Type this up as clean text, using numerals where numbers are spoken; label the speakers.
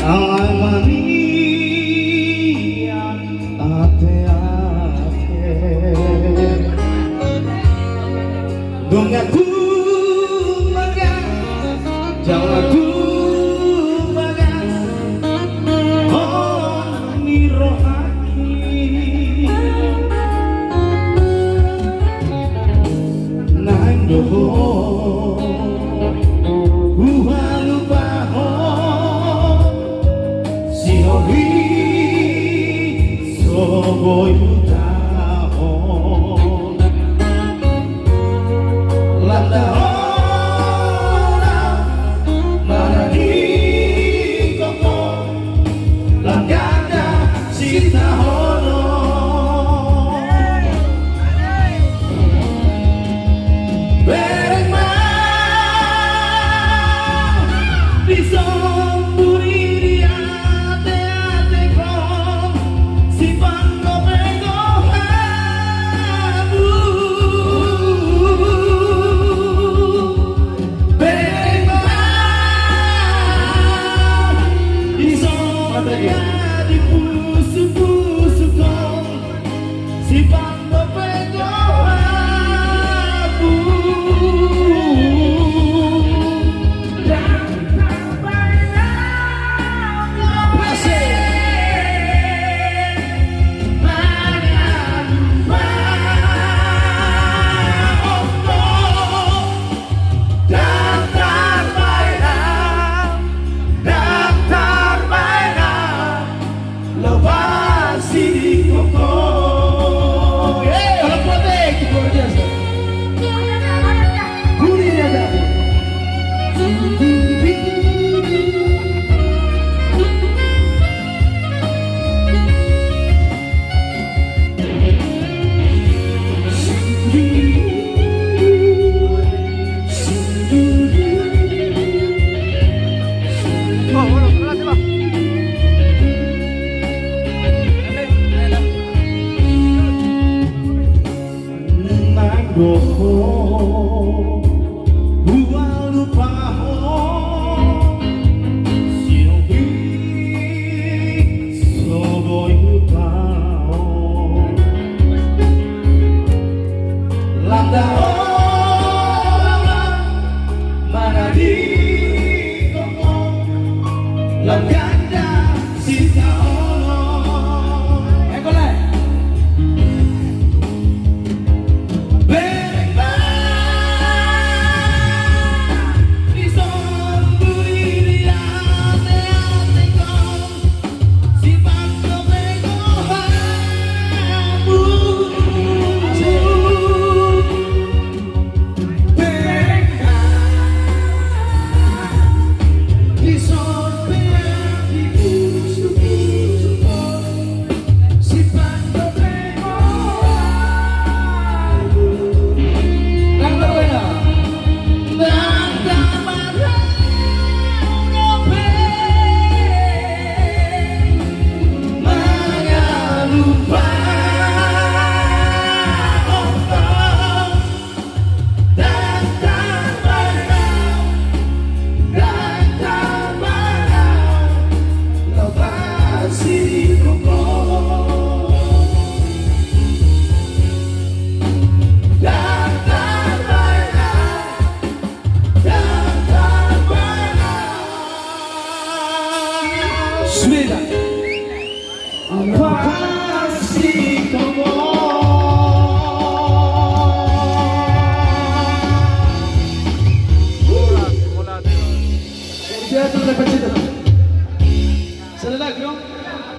Speaker 1: Alamania ate-ate dong aku magas jangan aku magas oh mirohaki nang doho Soy tahon Landahona Mana di koko Langgada si tahono Bereng mah disomburi dia ate-ate kong si pangko pego habu Bereng mah disomburi di pusu-pusu kong si pangko pego habu Doho Gua lupa Silvi Soboy lupao Lambda orang Mana di koko Langganda si tahono Ekole Sudah Pasti kamu Dia tu dapat cerita. Salah lagi,